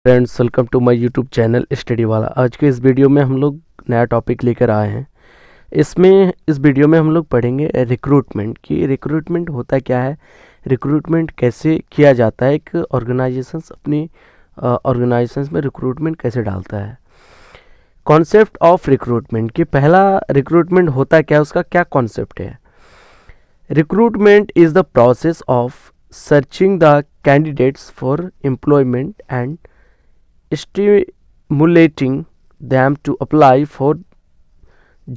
Friends, welcome to my YouTube channel study वाला। आज के इस वीडियो में हम लोग नया टॉपिक लेकर आए हैं। इस वीडियो में हम लोग पढ़ेंगे रिक्रूटमेंट की। रिक्रूटमेंट होता क्या है, रिक्रूटमेंट कैसे किया जाता है, एक ऑर्गेनाइजेशंस अपनी ऑर्गेनाइजेशंस में रिक्रूटमेंट कैसे डालता है। कॉन्सेप्ट ऑफ रिक्रूटमेंट कि पहला रिक्रूटमेंट होता क्या है, उसका क्या कॉन्सेप्ट है। Recruitment is the process of searching the candidates for employment and stimulating them to apply for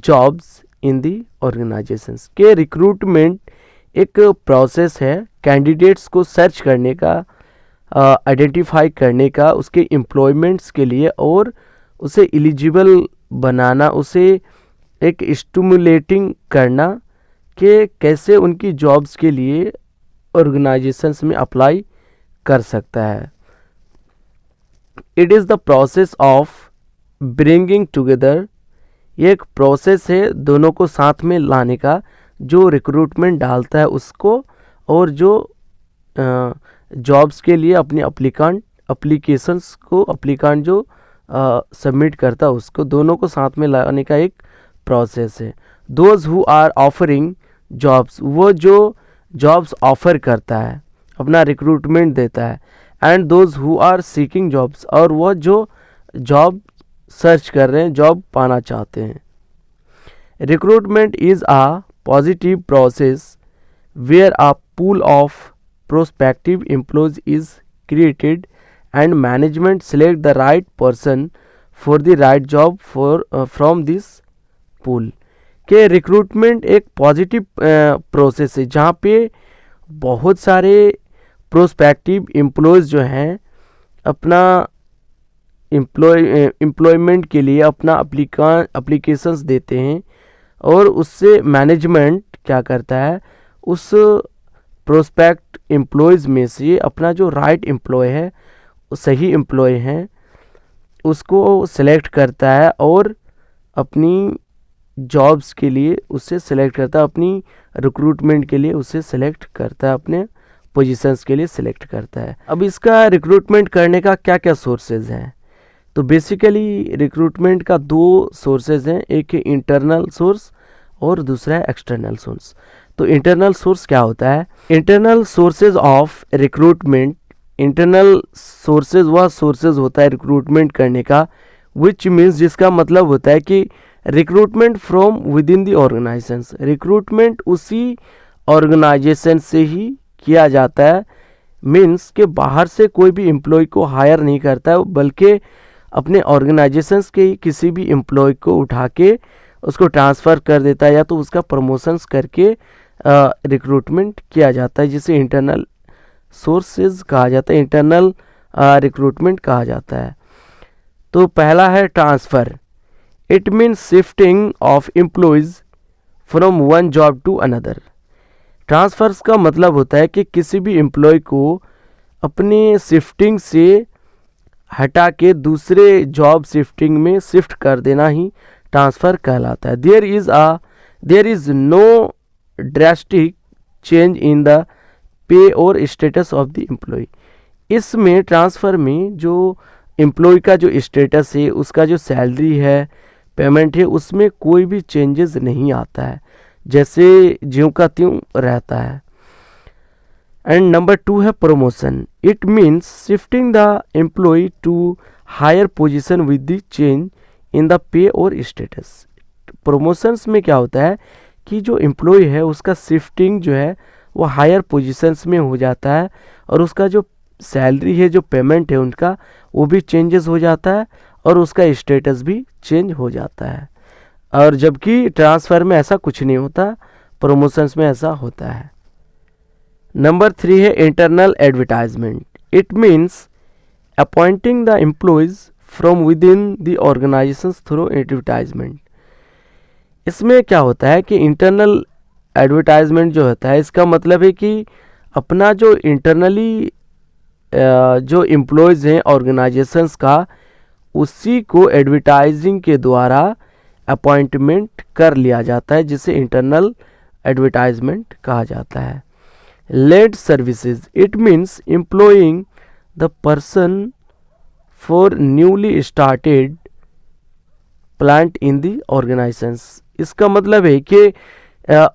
jobs in the organizations। के रिक्रूटमेंट एक प्रोसेस है कैंडिडेट्स को सर्च करने का, आइडेंटिफाई करने का उसके एम्प्लॉयमेंट्स के लिए और उसे एलिजिबल बनाना, उसे एक स्टिमुलेटिंग करना कि कैसे उनकी जॉब्स के लिए ऑर्गेनाइजेशंस में अप्लाई कर सकता है। It is the process of bringing together, ये एक प्रोसेस है दोनों को साथ में लाने का, जो रिक्रूटमेंट डालता है उसको और जो जॉब्स के लिए अपने अप्लीकेशंस को अप्लीकांट जो सबमिट करता है उसको, दोनों को साथ में लाने का एक प्रोसेस है। Those who are offering jobs, वो जो जॉब्स ऑफर करता है, अपना रिक्रूटमेंट देता है। And those who are seeking jobs, और वह जो जॉब सर्च कर रहे हैं, जॉब पाना चाहते हैं। Recruitment is a positive process where a pool of prospective employees is created and management select the right person for the right job from this pool. के रिक्रूटमेंट एक पॉजिटिव प्रोसेस है जहाँ पे बहुत सारे प्रोस्पेक्टिव एम्प्लॉयज़ जो हैं अपना एम्प्लॉयमेंट के लिए अपना अप्लीकेशंस देते हैं और उससे मैनेजमेंट क्या करता है, उस प्रोस्पेक्ट एम्प्लॉयज़ में से अपना जो राइट एम्प्लॉय है, सही एम्प्लॉय हैं, उसको सेलेक्ट करता है और अपनी जॉब्स के लिए उससे सेलेक्ट करता है, अपनी रिक्रूटमेंट के लिए उसे सेलेक्ट करता है, अपने पोजीशंस के लिए सिलेक्ट करता है। अब इसका रिक्रूटमेंट करने का क्या क्या सोर्सेज हैं, तो बेसिकली रिक्रूटमेंट का दो सोर्सेज हैं, एक है इंटरनल सोर्स और दूसरा है एक्सटर्नल सोर्स। तो इंटरनल सोर्स क्या होता है, internal sources of recruitment, internal sources वह सोर्सेज होता है रिक्रूटमेंट करने का, विच मीन्स जिसका मतलब होता है कि recruitment from with in the organisations, recruitment उसी ऑर्गेनाइजेशन से ही किया जाता है। मीन्स के बाहर से कोई भी एम्प्लॉय को हायर नहीं करता है, बल्कि अपने ऑर्गेनाइजेशंस के किसी भी एम्प्लॉय को उठा के उसको ट्रांसफ़र कर देता है या तो उसका प्रमोशंस करके रिक्रूटमेंट किया जाता है, जिसे इंटरनल सोर्सेज कहा जाता है, इंटरनल रिक्रूटमेंट कहा जाता है। तो पहला है transfer. It means shifting of employees from one job to another. Transfers का मतलब होता है कि किसी भी एम्प्लॉय को अपने शिफ्टिंग से हटा के दूसरे जॉब शिफ्टिंग में शिफ्ट कर देना ही ट्रांसफ़र कहलाता है। There is no drastic change in the pay और स्टेटस ऑफ द एम्प्लॉय। इसमें ट्रांसफ़र में जो एम्प्लॉय का जो स्टेटस है, उसका जो सैलरी है, पेमेंट है, उसमें कोई भी चेंजेस नहीं आता है, जैसे ज्यों का त्यों रहता है। एंड नंबर 2 है promotion. It means shifting the employee to higher position with the change in the pay और स्टेटस। प्रमोशंस में क्या होता है कि जो एम्प्लॉय है उसका शिफ्टिंग जो है वो हायर पोजीशंस में हो जाता है और उसका जो सैलरी है, जो पेमेंट है उनका, वो भी चेंजेस हो जाता है और उसका स्टेटस भी चेंज हो जाता है। और जबकि ट्रांसफ़र में ऐसा कुछ नहीं होता, प्रमोशंस में ऐसा होता है। नंबर 3 है internal advertisement. It means appointing the employees from with in the organisations through advertisement. इसमें क्या होता है कि इंटरनल एडवर्टाइजमेंट जो होता है, इसका मतलब है कि अपना जो इंटरनली जो एम्प्लॉयज़ हैं ऑर्गेनाइजेशंस का, उसी को एडवर्टाइजिंग के द्वारा अपॉइंटमेंट कर लिया जाता है, जिसे इंटरनल एडवर्टाइजमेंट कहा जाता है। Lead services, it means employing the person for newly started plant in the organisations. इसका मतलब है कि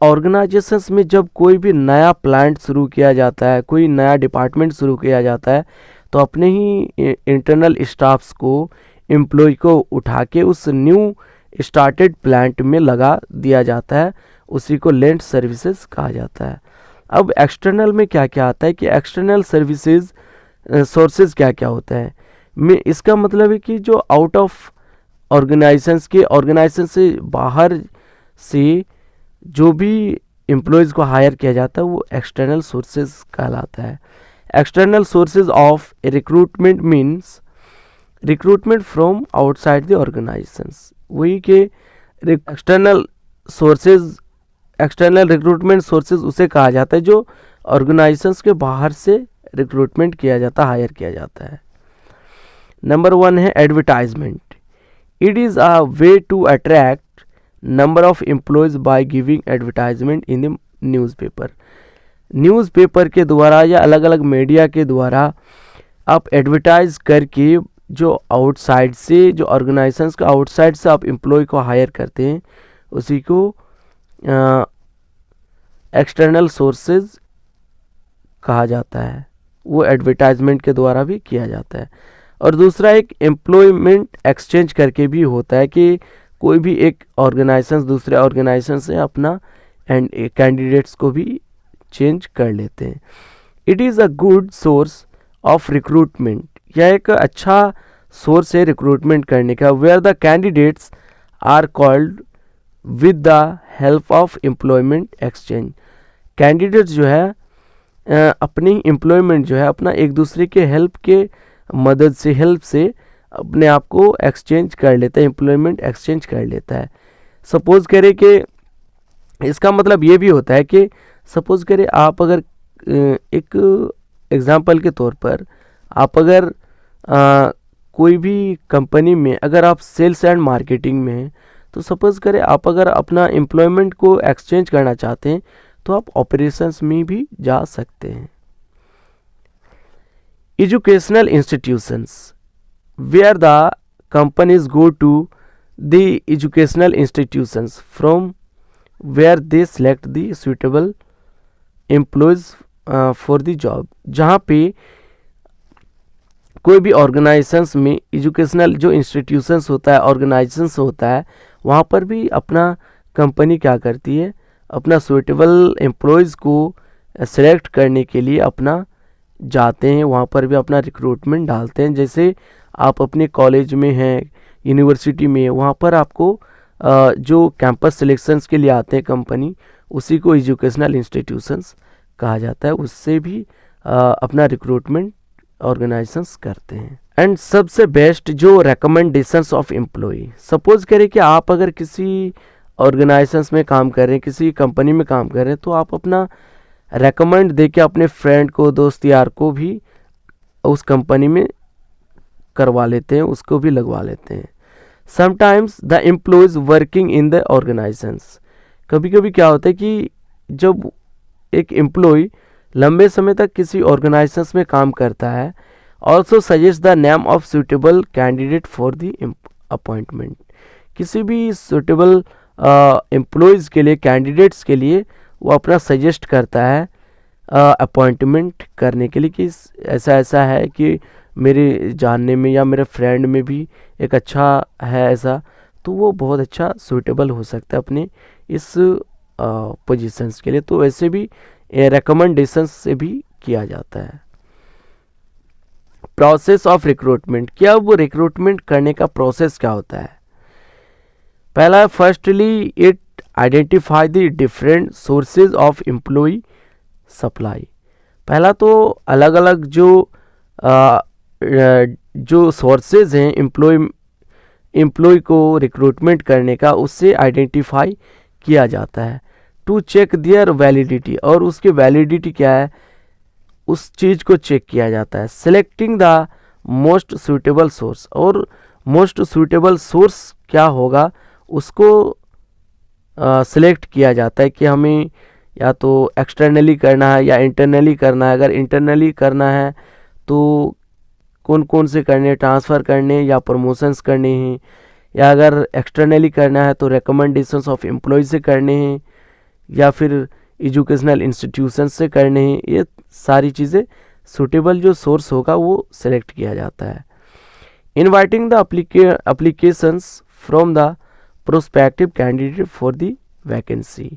ऑर्गेनाइजेशंस में जब कोई भी नया प्लांट शुरू किया जाता है, कोई नया डिपार्टमेंट शुरू किया जाता है, तो अपने ही इंटरनल स्टाफ्स को, एम्प्लॉय को उठा के उस न्यू स्टार्टेड प्लांट में लगा दिया जाता है। उसी को लेंट सर्विसेज कहा जाता है। अब एक्सटर्नल में क्या क्या आता है कि एक्सटर्नल सर्विसेज सोर्सेज क्या क्या होता है। में इसका मतलब है कि जो आउट ऑफ ऑर्गेनाइजेशन से बाहर से जो भी एम्प्लॉयज़ को हायर किया जाता है वो एक्सटर्नल सोर्सेज कहलाता है। External sources of recruitment means recruitment from outside the organisations. वही के एक्सटर्नल रिक्रूटमेंट सोर्सेज उसे कहा जाता है जो ऑर्गेनाइजेशंस के बाहर से रिक्रूटमेंट किया जाता है, हायर किया जाता है। नंबर 1 है advertisement. It is a way to attract number of employees by giving advertisement in the newspaper. Newspaper के द्वारा या अलग अलग मीडिया के द्वारा आप एडवर्टाइज करके जो आउटसाइड से, जो ऑर्गेनाइजेशंस का आउटसाइड से आप एम्प्लॉय को हायर करते हैं, उसी को एक्सटर्नल सोर्सेज कहा जाता है। वो एडवर्टाइजमेंट के द्वारा भी किया जाता है। और दूसरा एक एम्प्लॉयमेंट एक्सचेंज करके भी होता है कि कोई भी एक ऑर्गेनाइजेशन दूसरे ऑर्गेनाइजेशन से अपना कैंडिडेट्स को भी चेंज कर लेते हैं। It is a good source of recruitment. यह एक अच्छा सोर्स है रिक्रूटमेंट करने का। Where the candidates are called with the help of employment exchange. Candidates जो है अपनी एम्प्लॉयमेंट जो है अपना एक दूसरे के हेल्प से अपने आप को एक्सचेंज कर लेता है, एम्प्लॉयमेंट एक्सचेंज कर लेता है। सपोज करें कि इसका मतलब ये भी होता है कि सपोज करें आप अगर एक एग्जांपल के तौर पर आप अगर कोई भी कंपनी में अगर आप सेल्स एंड मार्केटिंग में हैं, तो सपोज करें आप अगर अपना एम्प्लॉयमेंट को एक्सचेंज करना चाहते हैं तो आप ऑपरेशंस में भी जा सकते हैं। Educational institutions where the companies go to the educational institutions from where they select the suitable employees for the job। जहाँ पे कोई भी ऑर्गेनाइजेशंस में एजुकेशनल जो इंस्टीट्यूशंस होता है, ऑर्गेनाइजेशंस होता है, वहाँ पर भी अपना कंपनी क्या करती है, अपना सुइटेबल एम्प्लॉयज़ को सेलेक्ट करने के लिए अपना जाते हैं, वहाँ पर भी अपना रिक्रूटमेंट डालते हैं। जैसे आप अपने कॉलेज में हैं, यूनिवर्सिटी में, वहाँ पर आपको जो कैंपस सिलेक्शंस के लिए आते हैं कंपनी, उसी को एजुकेशनल इंस्टीट्यूशंस कहा जाता है। उससे भी अपना रिक्रूटमेंट ऑर्गेनाइजेशंस करते हैं। एंड सबसे बेस्ट जो रिकमेंडेशंस ऑफ एम्प्लॉय। सपोज करें कि आप अगर किसी ऑर्गेनाइजेशंस में काम कर रहे हैं, किसी कंपनी में काम कर रहे हैं, तो आप अपना रेकमेंड दे के अपने फ्रेंड को, दोस्त यार को भी उस कंपनी में करवा लेते हैं, उसको भी लगवा लेते हैं। Sometimes the employees working in the organisations. कभी कभी क्या होता है कि जब एक एम्प्लॉय लंबे समय तक किसी ऑर्गेनाइजेशंस में काम करता है, also suggest the name of suitable candidate for the appointment. किसी भी सुटेबल एम्प्लॉयज़ के लिए, कैंडिडेट्स के लिए वो अपना सजेस्ट करता है अपॉइंटमेंट करने के लिए कि ऐसा ऐसा है कि मेरे जानने में या मेरे फ्रेंड में भी एक अच्छा है ऐसा, तो वो बहुत अच्छा सूटेबल हो सकता है अपने इस पोजीशंस के लिए। तो वैसे भी रिकमेंडेशंस से भी किया जाता है। Process of recruitment. क्या वो रिक्रूटमेंट करने का प्रोसेस क्या होता है? पहला, firstly it identify the different sources of employee supply. पहला तो अलग अलग जो सोर्सेज हैं एम्प्लॉय को रिक्रूटमेंट करने का, उससे आइडेंटिफाई किया जाता है। टू चेक देयर वैलिडिटी, और उसकी वैलिडिटी क्या है उस चीज़ को चेक किया जाता है। Selecting the most suitable source, और मोस्ट सूटेबल सोर्स क्या होगा उसको सिलेक्ट किया जाता है कि हमें या तो एक्सटर्नली करना है या इंटरनली करना है। अगर इंटरनली करना है तो कौन कौन से करने, ट्रांसफ़र करने या प्रमोशंस करने हैं, या अगर एक्सटर्नली करना है तो रिकमेंडेशंस ऑफ एम्प्लॉय से करने हैं या फिर एजुकेशनल इंस्टीट्यूशन से करने हैं। ये सारी चीज़ें सूटेबल जो सोर्स होगा वो सेलेक्ट किया जाता है। Inviting the applications from the prospective candidate for the vacancy,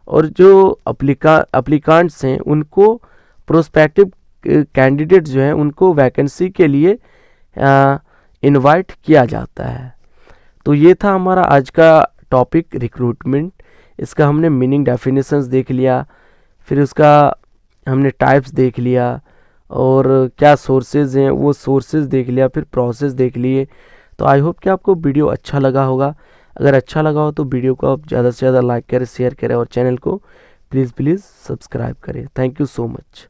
और जो अप्लीकांट्स हैं उनको प्रोस्पेक्टिव कैंडिडेट जो हैं उनको वैकेंसी के लिए इनवाइट किया जाता है। तो ये था हमारा आज का टॉपिक रिक्रूटमेंट। इसका हमने मीनिंग डेफिनेशंस देख लिया, फिर उसका हमने टाइप्स देख लिया, और क्या सोर्सेज हैं वो सोर्सेज देख लिया, फिर प्रोसेस देख लिए। तो आई होप कि आपको वीडियो अच्छा लगा होगा। अगर अच्छा लगा हो तो वीडियो को आप ज़्यादा से ज़्यादा लाइक करें, शेयर करें और चैनल को प्लीज़ सब्सक्राइब करें। Thank you so much.